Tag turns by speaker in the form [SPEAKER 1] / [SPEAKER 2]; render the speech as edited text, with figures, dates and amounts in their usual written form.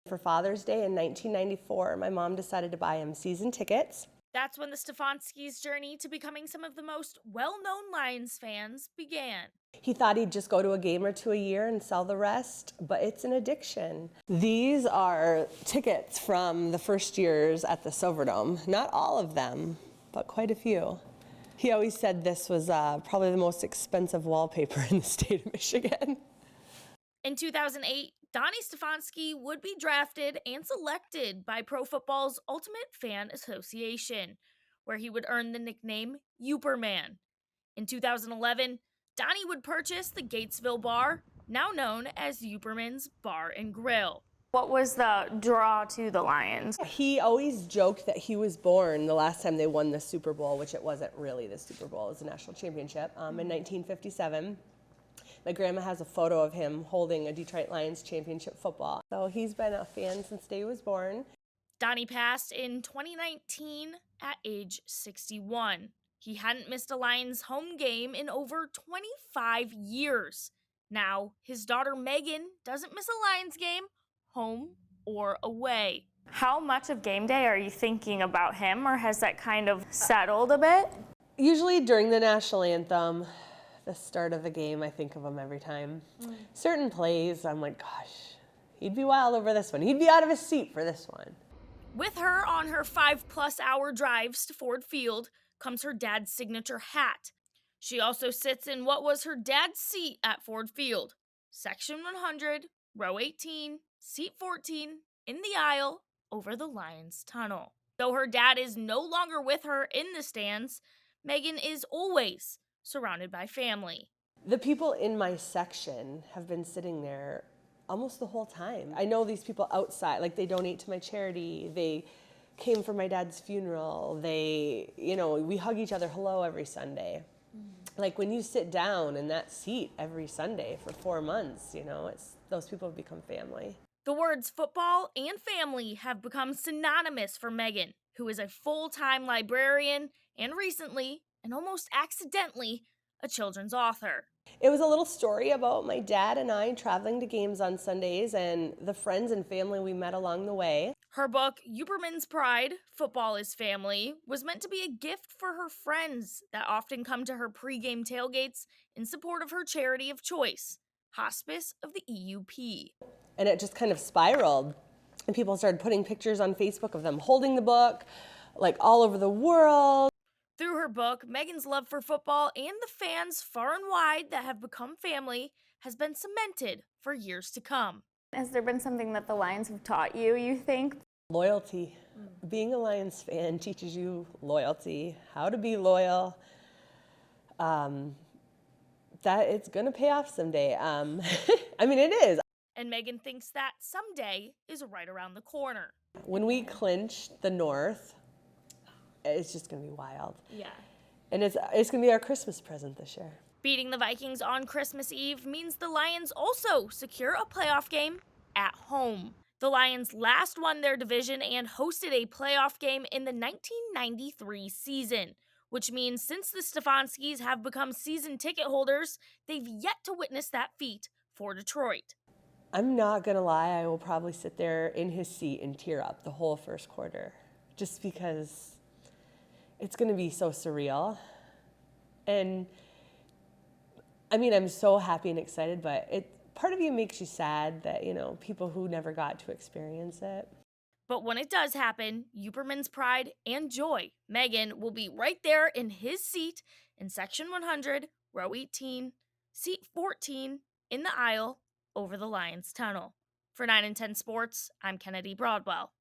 [SPEAKER 1] For Father's Day in 1994, my mom decided to buy him season tickets.
[SPEAKER 2] That's when the Stefanskis' journey to becoming some of the most well-known Lions fans began.
[SPEAKER 1] He thought he'd just go to a game or two a year and sell the rest, but it's an addiction. These are tickets from the first years at the Silverdome. Not all of them, but quite a few. He always said this was probably the most expensive wallpaper in the state of Michigan.
[SPEAKER 2] In 2008, Donnie Stefanski would be drafted and selected by Pro Football's Ultimate Fan Association, where he would earn the nickname Yooperman. In 2011, Donnie would purchase the Gatesville bar, now known as Yooperman's Bar and Grill.
[SPEAKER 3] What was the draw to the Lions?
[SPEAKER 1] He always joked that he was born the last time they won the Super Bowl, which it wasn't really the Super Bowl, it was the national championship, in 1957. My grandma has a photo of him holding a Detroit Lions championship football. So he's been a fan since the day he was born.
[SPEAKER 2] Donnie passed in 2019 at age 61. He hadn't missed a Lions home game in over 25 years. Now, his daughter Megan doesn't miss a Lions game, home or away.
[SPEAKER 3] How much of game day are you thinking about him, or has that kind of settled a bit?
[SPEAKER 1] Usually during the national anthem, the start of the game, I think of him every time. Certain plays, I'm like, gosh, he'd be wild over this one. He'd be out of his seat for this one.
[SPEAKER 2] With her on her 5+ hour drives to Ford Field comes her dad's signature hat. She also sits in what was her dad's seat at Ford Field, Section 100, Row 18, Seat 14, in the aisle over the Lions tunnel. Though her dad is no longer with her in the stands, Megan is always surrounded by family.
[SPEAKER 1] The people in my section have been sitting there almost the whole time. I know these people outside, like they donate to my charity, they came for my dad's funeral, we hug each other hello every Sunday. Like when you sit down in that seat every Sunday for 4 months, those people have become family.
[SPEAKER 2] The words football and family have become synonymous for Megan, who is a full-time librarian and recently, and almost accidentally, a children's author.
[SPEAKER 1] It was a little story about my dad and I traveling to games on Sundays and the friends and family we met along the way.
[SPEAKER 2] Her book, Yooperman's Pride, Football is Family, was meant to be a gift for her friends that often come to her pregame tailgates in support of her charity of choice, Hospice of the EUP.
[SPEAKER 1] And it just kind of spiraled. And people started putting pictures on Facebook of them holding the book, like all over the world.
[SPEAKER 2] Through her book, Megan's love for football and the fans far and wide that have become family has been cemented for years to come.
[SPEAKER 3] Has there been something that the Lions have taught you, you think?
[SPEAKER 1] Loyalty. Being a Lions fan teaches you loyalty, how to be loyal. That it's going to pay off someday. It is.
[SPEAKER 2] And Megan thinks that someday is right around the corner.
[SPEAKER 1] When we clinch the North, it's just going to be wild.
[SPEAKER 2] Yeah.
[SPEAKER 1] And it's going to be our Christmas present this year.
[SPEAKER 2] Beating the Vikings on Christmas Eve means the Lions also secure a playoff game at home. The Lions last won their division and hosted a playoff game in the 1993 season, which means since the Stefanskis have become season ticket holders, they've yet to witness that feat for Detroit.
[SPEAKER 1] I'm not going to lie, I will probably sit there in his seat and tear up the whole first quarter, just because it's going to be so surreal. And I'm so happy and excited, but part of you makes you sad that, people who never got to experience it.
[SPEAKER 2] But when it does happen, Yooperman's pride and joy, Megan will be right there in his seat in Section 100, Row 18, Seat 14, in the aisle over the Lions tunnel. For 9 and 10 Sports, I'm Kennedy Broadwell.